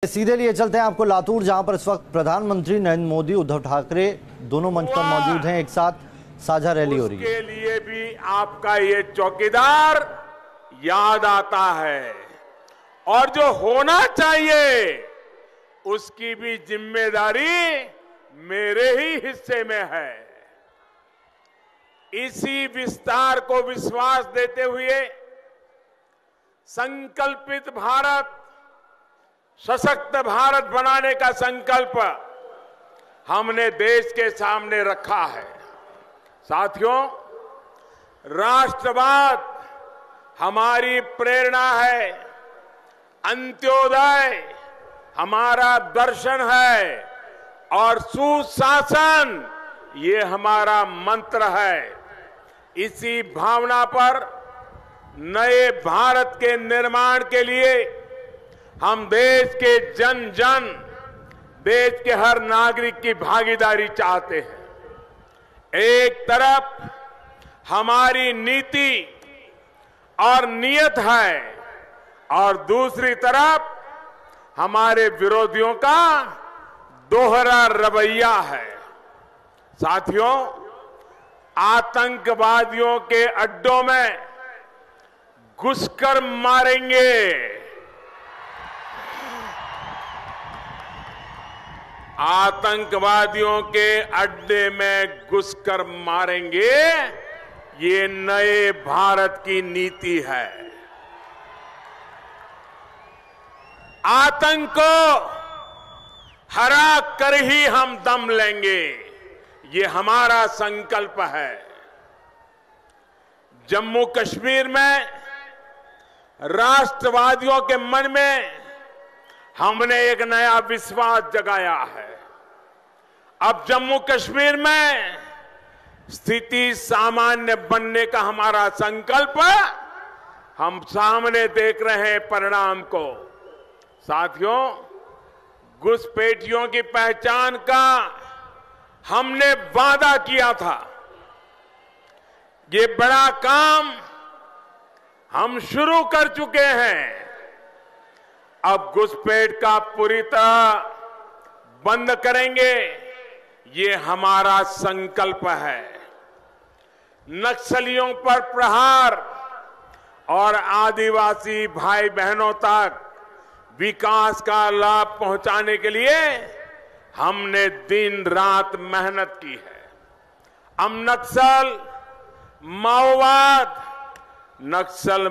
सीधे लिए चलते हैं आपको लातूर, जहां पर इस वक्त प्रधानमंत्री नरेंद्र मोदी, उद्धव ठाकरे दोनों मंच पर मौजूद हैं। एक साथ साझा रैली हो रही है। उसके लिए भी आपका ये चौकीदार याद आता है और जो होना चाहिए उसकी भी जिम्मेदारी मेरे ही हिस्से में है। इसी विस्तार को विश्वास देते हुए संकल्पित भारत, सशक्त भारत बनाने का संकल्प हमने देश के सामने रखा है। साथियों, राष्ट्रवाद हमारी प्रेरणा है, अंत्योदय हमारा दर्शन है और सुशासन ये हमारा मंत्र है। इसी भावना पर नए भारत के निर्माण के लिए हम देश के जन जन, देश के हर नागरिक की भागीदारी चाहते हैं। एक तरफ हमारी नीति और नीयत है और दूसरी तरफ हमारे विरोधियों का दोहरा रवैया है। साथियों, आतंकवादियों के अड्डों में घुसकर मारेंगे, आतंकवादियों के अड्डे में घुसकर मारेंगे, ये नए भारत की नीति है। आतंक को हरा कर ही हम दम लेंगे, ये हमारा संकल्प है। जम्मू कश्मीर में राष्ट्रवादियों के मन में हमने एक नया विश्वास जगाया है। अब जम्मू कश्मीर में स्थिति सामान्य बनने का हमारा संकल्प हम सामने देख रहे हैं परिणाम को। साथियों, घुसपैठियों की पहचान का हमने वादा किया था। ये बड़ा काम हम शुरू कर चुके हैं। अब घुसपैठ का पूरी तरह बंद करेंगे, ये हमारा संकल्प है। नक्सलियों पर प्रहार और आदिवासी भाई बहनों तक विकास का लाभ पहुंचाने के लिए हमने दिन रात मेहनत की है। हम नक्सल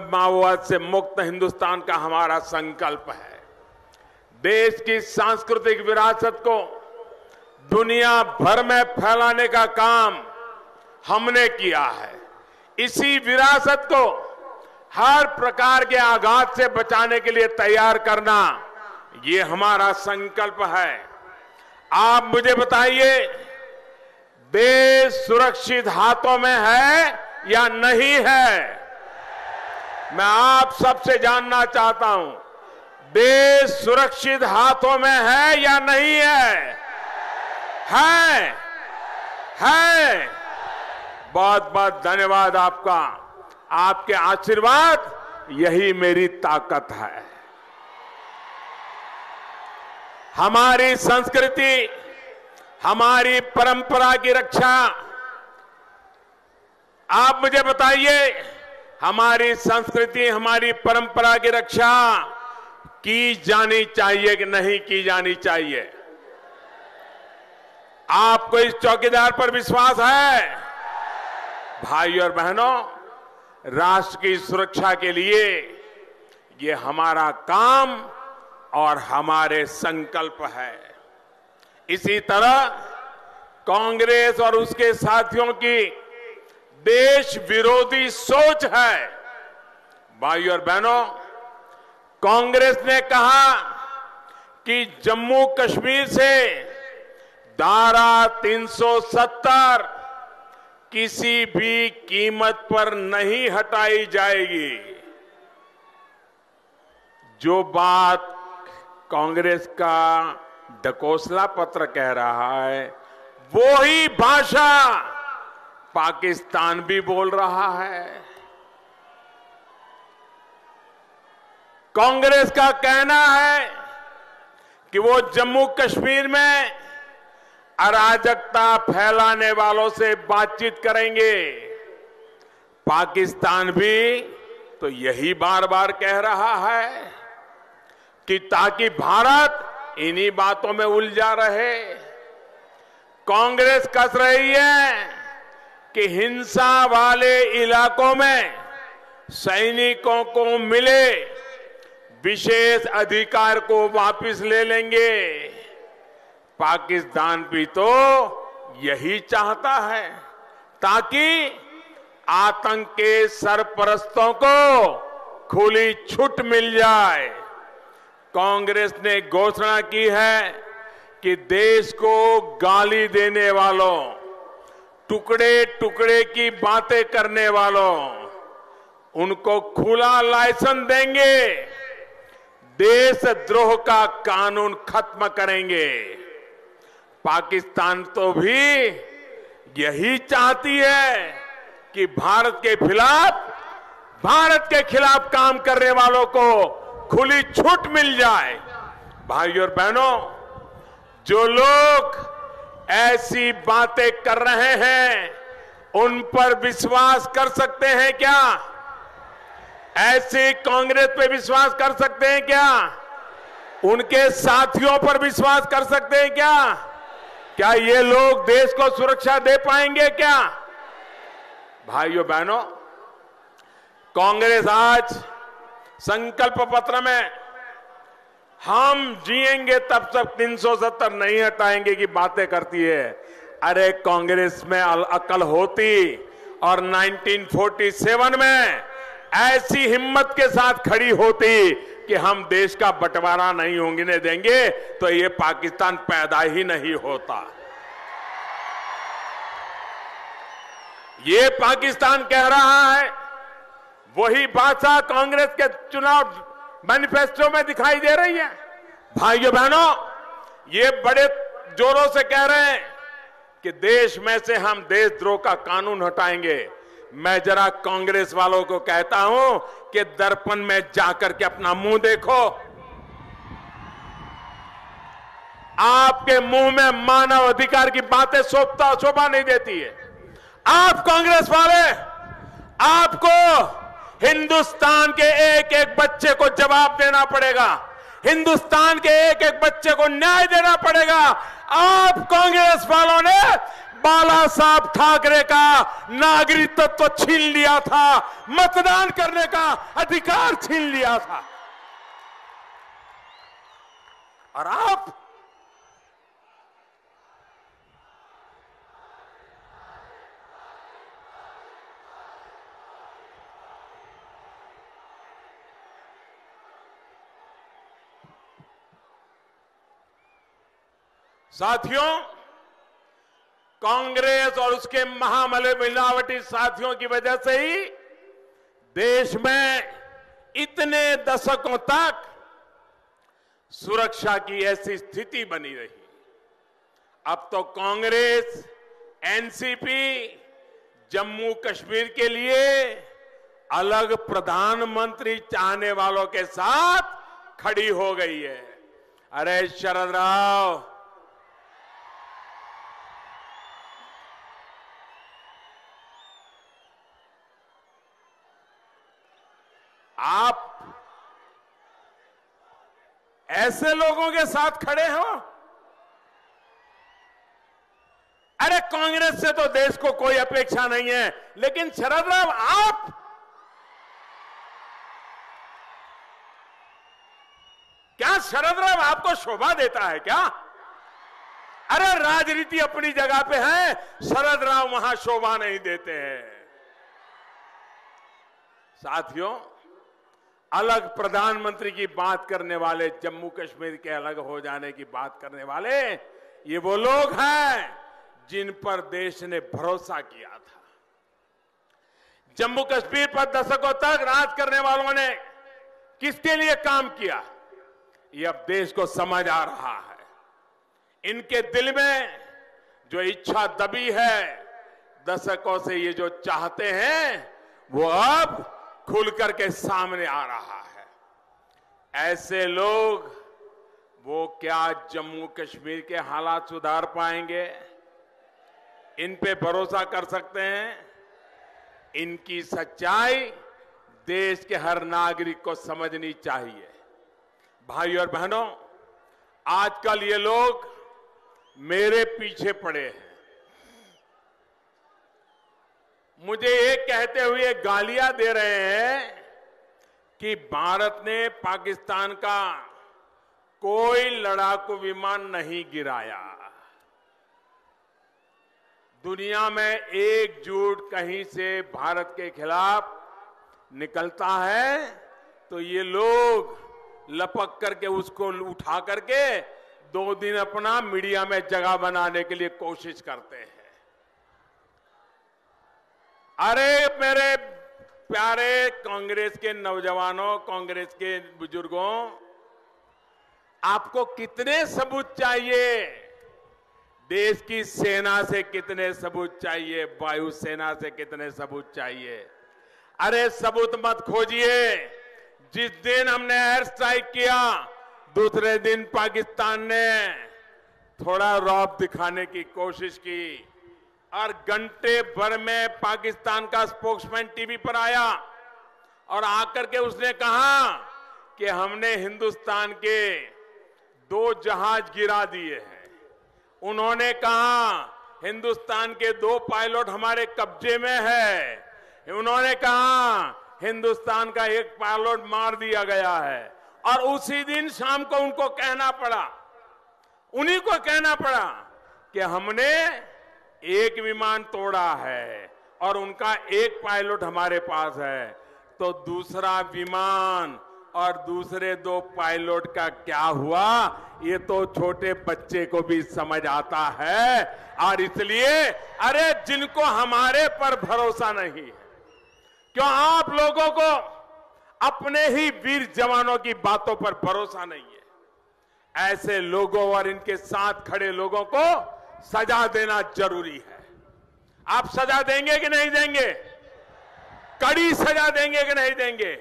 माओवाद से मुक्त हिंदुस्तान का हमारा संकल्प है। देश की सांस्कृतिक विरासत को दुनिया भर में फैलाने का काम हमने किया है। इसी विरासत को हर प्रकार के आघात से बचाने के लिए तैयार करना, ये हमारा संकल्प है। आप मुझे बताइए, देश सुरक्षित हाथों में है या नहीं है? मैं आप सबसे जानना चाहता हूं, देश सुरक्षित हाथों में है या नहीं है? है। बहुत बहुत धन्यवाद आपका। आपके आशीर्वाद यही मेरी ताकत है। हमारी संस्कृति, हमारी परंपरा की रक्षा, आप मुझे बताइए, हमारी संस्कृति, हमारी परंपरा की रक्षा की जानी चाहिए कि नहीं की जानी चाहिए? आपको इस चौकीदार पर विश्वास है? भाइयों और बहनों, राष्ट्र की सुरक्षा के लिए ये हमारा काम और हमारे संकल्प है। इसी तरह कांग्रेस और उसके साथियों की देश विरोधी सोच है। भाइयों और बहनों, कांग्रेस ने कहा कि जम्मू कश्मीर से धारा 370 किसी भी कीमत पर नहीं हटाई जाएगी। जो बात कांग्रेस का ढकोसला पत्र कह रहा है, वो ही भाषा पाकिस्तान भी बोल रहा है। कांग्रेस का कहना है कि वो जम्मू कश्मीर में अराजकता फैलाने वालों से बातचीत करेंगे। पाकिस्तान भी तो यही बार बार कह रहा है कि ताकि भारत इन्हीं बातों में उलझा रहे। कांग्रेस कस रही है कि हिंसा वाले इलाकों में सैनिकों को मिले विशेष अधिकार को वापस ले लेंगे। पाकिस्तान भी तो यही चाहता है ताकि आतंक के सरपरस्तों को खुली छूट मिल जाए। कांग्रेस ने घोषणा की है कि देश को गाली देने वालों, टुकड़े टुकड़े की बातें करने वालों, उनको खुला लाइसेंस देंगे, देशद्रोह का कानून खत्म करेंगे। पाकिस्तान तो भी यही चाहती है कि भारत के खिलाफ काम करने वालों को खुली छूट मिल जाए। भाइयों और बहनों, जो लोग ऐसी बातें कर रहे हैं उन पर विश्वास कर सकते हैं क्या? ऐसी कांग्रेस पे विश्वास कर सकते हैं क्या? उनके साथियों पर विश्वास कर सकते हैं क्या? क्या ये लोग देश को सुरक्षा दे पाएंगे क्या? भाइयों बहनों, कांग्रेस आज संकल्प पत्र में हम जिएंगे तब तक 370 नहीं हटाएंगे की बातें करती है। अरे कांग्रेस में अकल होती और 1947 में ऐसी हिम्मत के साथ खड़ी होती कि हम देश का बंटवारा नहीं होने देंगे तो ये पाकिस्तान पैदा ही नहीं होता। ये पाकिस्तान कह रहा है, वही भाषा कांग्रेस के चुनाव मैनिफेस्टो में दिखाई दे रही है। भाइयों बहनों, ये बड़े जोरों से कह रहे हैं कि देश में से हम देशद्रोह का कानून हटाएंगे। मैं जरा कांग्रेस वालों को कहता हूं कि दर्पण में जाकर के अपना मुंह देखो। आपके मुंह में मानव अधिकार की बातें शोभा नहीं देती है। आप कांग्रेस वाले, आपको हिंदुस्तान के एक एक बच्चे को जवाब देना पड़ेगा, हिंदुस्तान के एक एक बच्चे को न्याय देना पड़ेगा। आप कांग्रेस वालों ने बाला साहब ठाकरे का नागरिकत्व तो छीन लिया था, मतदान करने का अधिकार छीन लिया था, और आप साथियों, कांग्रेस और उसके मिलावटी साथियों की वजह से ही देश में इतने दशकों तक सुरक्षा की ऐसी स्थिति बनी रही। अब तो कांग्रेस, एनसीपी जम्मू कश्मीर के लिए अलग प्रधानमंत्री चाहने वालों के साथ खड़ी हो गई है। अरे शरद राव, आप ऐसे लोगों के साथ खड़े हो? अरे कांग्रेस से तो देश को कोई अपेक्षा नहीं है, लेकिन शरद राव, आप क्या शरद राव आपको शोभा देता है क्या? अरे राजनीति अपनी जगह पे है, शरद राव वहां शोभा नहीं देते हैं। साथियों, अलग प्रधानमंत्री की बात करने वाले, जम्मू कश्मीर के अलग हो जाने की बात करने वाले, ये वो लोग हैं जिन पर देश ने भरोसा किया था। जम्मू कश्मीर पर दशकों तक राज करने वालों ने किसके लिए काम किया, ये अब देश को समझ आ रहा है। इनके दिल में जो इच्छा दबी है, दशकों से ये जो चाहते हैं, वो अब खुल करके सामने आ रहा है। ऐसे लोग वो क्या जम्मू कश्मीर के हालात सुधार पाएंगे? इन पे भरोसा कर सकते हैं? इनकी सच्चाई देश के हर नागरिक को समझनी चाहिए। भाई और बहनों, आजकल ये लोग मेरे पीछे पड़े हैं। मुझे ये कहते हुए गालियां दे रहे हैं कि भारत ने पाकिस्तान का कोई लड़ाकू विमान नहीं गिराया। दुनिया में एकजुट कहीं से भारत के खिलाफ निकलता है तो ये लोग लपक करके उसको उठा करके 2 दिन अपना मीडिया में जगह बनाने के लिए कोशिश करते हैं। अरे मेरे प्यारे कांग्रेस के नौजवानों, कांग्रेस के बुजुर्गों, आपको कितने सबूत चाहिए? देश की सेना से कितने सबूत चाहिए? वायुसेना से कितने सबूत चाहिए? अरे सबूत मत खोजिए। जिस दिन हमने एयर स्ट्राइक किया, दूसरे दिन पाकिस्तान ने थोड़ा रौब दिखाने की कोशिश की और घंटे भर में पाकिस्तान का स्पोक्समैन टीवी पर आया और आकर के उसने कहा कि हमने हिंदुस्तान के 2 जहाज गिरा दिए हैं। उन्होंने कहा हिंदुस्तान के 2 पायलट हमारे कब्जे में है। उन्होंने कहा हिंदुस्तान का 1 पायलट मार दिया गया है। और उसी दिन शाम को उनको कहना पड़ा, उन्हीं को कहना पड़ा कि हमने 1 विमान तोड़ा है और उनका 1 पायलट हमारे पास है। तो दूसरा विमान और दूसरे 2 पायलट का क्या हुआ, ये तो छोटे बच्चे को भी समझ आता है। और इसलिए अरे जिनको हमारे पर भरोसा नहीं है, क्यों आप लोगों को अपने ही वीर जवानों की बातों पर भरोसा नहीं है? ऐसे लोगों और इनके साथ खड़े लोगों को सजा देना जरूरी है। आप सजा देंगे कि नहीं देंगे? कड़ी सजा देंगे कि नहीं देंगे?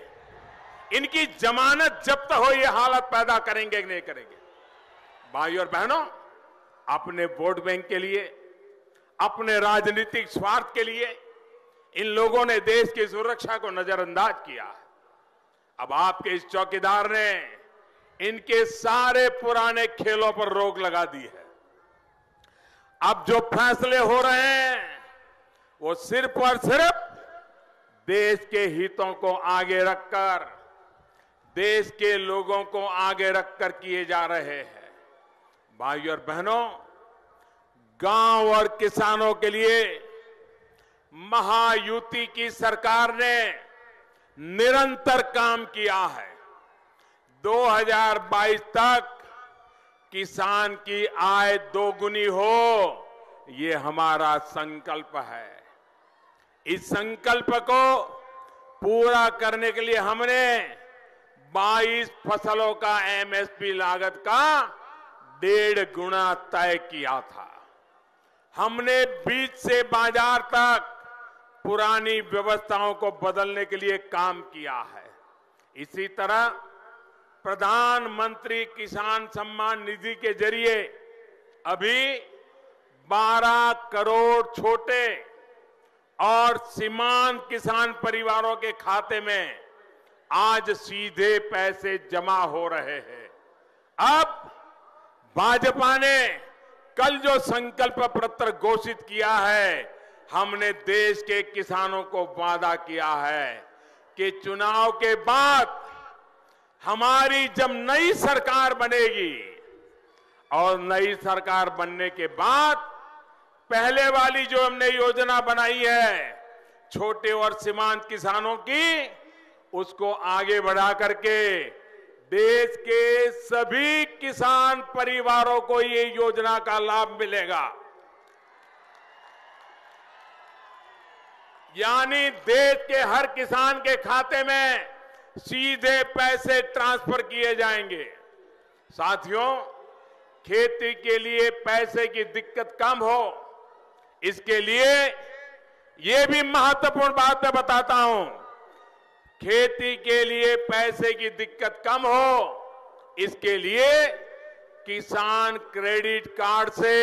इनकी जमानत जब्त हो, ये हालत पैदा करेंगे कि नहीं करेंगे? भाई और बहनों, अपने वोट बैंक के लिए, अपने राजनीतिक स्वार्थ के लिए इन लोगों ने देश की सुरक्षा को नजरअंदाज किया। अब आपके इस चौकीदार ने इनके सारे पुराने खेलों पर रोक लगा दी है। अब जो फैसले हो रहे हैं वो सिर्फ और सिर्फ देश के हितों को आगे रखकर, देश के लोगों को आगे रखकर किए जा रहे हैं। भाइयों और बहनों, गांव और किसानों के लिए महायुति की सरकार ने निरंतर काम किया है। 2022 तक किसान की आय 2 गुनी हो, ये हमारा संकल्प है। इस संकल्प को पूरा करने के लिए हमने 22 फसलों का एमएसपी लागत का 1.5 गुना तय किया था। हमने बीज से बाजार तक पुरानी व्यवस्थाओं को बदलने के लिए काम किया है। इसी तरह प्रधानमंत्री किसान सम्मान निधि के जरिए अभी 12 करोड़ छोटे और सीमांत किसान परिवारों के खाते में आज सीधे पैसे जमा हो रहे हैं। अब भाजपा ने कल जो संकल्प पत्र घोषित किया है, हमने देश के किसानों को वादा किया है कि चुनाव के बाद हमारी जब नई सरकार बनेगी और नई सरकार बनने के बाद पहले वाली जो हमने योजना बनाई है छोटे और सीमांत किसानों की, उसको आगे बढ़ा करके देश के सभी किसान परिवारों को ये योजना का लाभ मिलेगा। यानी देश के हर किसान के खाते में सीधे पैसे ट्रांसफर किए जाएंगे। साथियों, खेती के लिए पैसे की दिक्कत कम हो, इसके लिए ये भी महत्वपूर्ण बात मैं बताता हूं। खेती के लिए पैसे की दिक्कत कम हो, इसके लिए किसान क्रेडिट कार्ड से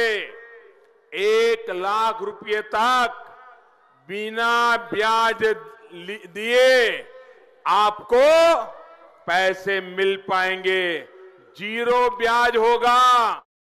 1 लाख रुपए तक बिना ब्याज दिए आपको पैसे मिल पाएंगे, 0 ब्याज होगा।